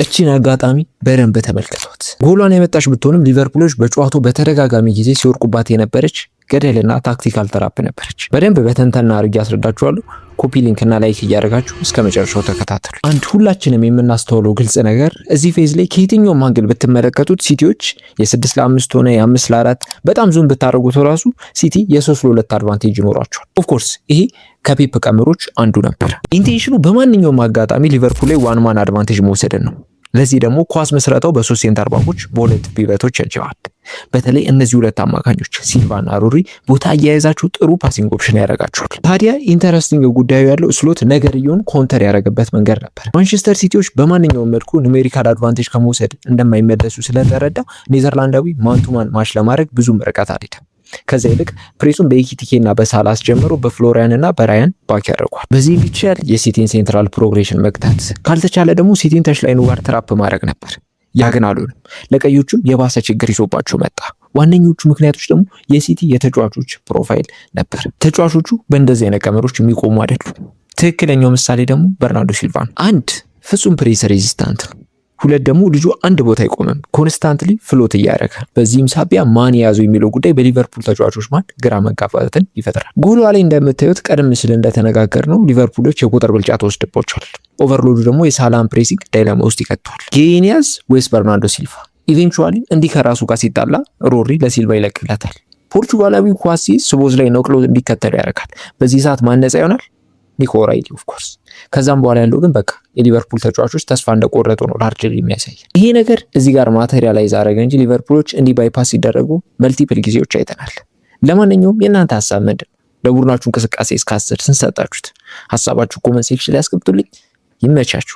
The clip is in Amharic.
እቺን አጋጣሚ በደንብ ተመልከቷት። ጎሏን የመጣች ብትሆንም ሊቨርፑሎች በጨዋታው በተደጋጋሚ ጊዜ ሲወርቁባት የነበረች ገደልና ታክቲካል ተራፕ ነበረች። በደንብ በተንተና አድርጌ አስረዳችኋለሁ። ኮፒ ሊንክ እና ላይክ እያደረጋችሁ እስከ መጨረሻው ተከታተሉ። አንድ ሁላችንም የምናስተውለው ግልጽ ነገር እዚህ ፌዝ ላይ ከየትኛውም አንግል ብትመለከቱት ሲቲዎች የ6-5 ሆነ የ5-4 በጣም ዙም ብታደርጉት ራሱ ሲቲ የ3-2 አድቫንቴጅ ይኖራቸዋል። ኦፍኮርስ ይሄ ከፔፕ ቀመሮች አንዱ ነበር። ኢንቴንሽኑ በማንኛውም አጋጣሚ ሊቨርፑል ላይ ዋን ማን አድቫንቴጅ መውሰድን ነው። ለዚህ ደግሞ ኳስ መስረታው በ3 ሴንተር ባኮች በሁለት ፒቨቶች ያጀዋል። በተለይ እነዚህ ሁለት አማካኞች ሲልቫና ሩሪ ቦታ አያያዛቸው ጥሩ ፓሲንግ ኦፕሽን ያደርጋቸዋል። ታዲያ ኢንተረስቲንግ ጉዳዩ ያለው ስሎት ነገርየውን ኮንተር ያደረገበት መንገድ ነበር። ማንቸስተር ሲቲዎች በማንኛውም መልኩ ኑሜሪካል አድቫንቴጅ ከመውሰድ እንደማይመለሱ ስለተረዳ ኔዘርላንዳዊ ማንቱማን ማች ለማድረግ ብዙም ርቀት አልሄደም። ከዛ ይልቅ ፕሬሱን በኢኪቲኬና በሳላ አስጀምሮ በፍሎሪያንና በራያን ባክ ያደርጓል። በዚህ ቢቻል የሲቲን ሴንትራል ፕሮግሬሽን መግታት፣ ካልተቻለ ደግሞ ሲቲን ተሽላይኑ ጋር ትራፕ ማድረግ ነበር። ያ ግን አልሆነም። ለቀዮቹም የባሰ ችግር ይዞባቸው መጣ። ዋነኞቹ ምክንያቶች ደግሞ የሲቲ የተጫዋቾች ፕሮፋይል ነበር። ተጫዋቾቹ በእንደዚህ አይነት ቀመሮች የሚቆሙ አይደሉም። ትክክለኛው ምሳሌ ደግሞ በርናርዶ ሲልቫ ነው። አንድ ፍጹም ፕሬስ ሬዚስታንት ነው። ሁለት ደግሞ ልጁ አንድ ቦታ አይቆምም፣ ኮንስታንትሊ ፍሎት እያደረገ። በዚህም ሳቢያ ማን የያዘው የሚለው ጉዳይ በሊቨርፑል ተጫዋቾች ማለት ግራ መጋባትን ይፈጥራል። ጎሏ ላይ እንደምታዩት ቀደም ሲል እንደተነጋገር ነው ሊቨርፑሎች የቁጥር ብልጫ ተወስድባቸዋል። ኦቨርሎዱ ደግሞ የሳላን ፕሬሲንግ ዳይላማ ውስጥ ይከተዋል። ጌኒያዝ ወይስ በርናርዶ ሲልቫ? ኢቬንቹዋሊ እንዲህ ከራሱ ጋር ሲጣላ ሮሪ ለሲልቫ ይለቅለታል። ፖርቹጋላዊ ኳስ ሲይዝ ስቦዝ ላይ ነቅሎ እንዲከተሉ ያደርጋል። በዚህ ሰዓት ማነጻ ይሆናል? ኒኮ ራይሊ ኦፍ ኮርስ። ከዛም በኋላ ያለው ግን በቃ የሊቨርፑል ተጫዋቾች ተስፋ እንደቆረጡ ነው ላርጅሊ የሚያሳይ። ይሄ ነገር እዚህ ጋር ማቴሪያላይዝ አደረገ እንጂ ሊቨርፑሎች እንዲህ ባይፓስ ሲደረጉ መልቲፕል ጊዜዎች አይተናል። ለማንኛውም የእናንተ ሀሳብ ምንድን ነው? ለቡድናችሁ እንቅስቃሴ እስከ 10 ስንት ሰጣችሁት? ሀሳባችሁ ኮመንት ሴክሽን ላይ አስቀምጡልኝ። ይመቻችሁ።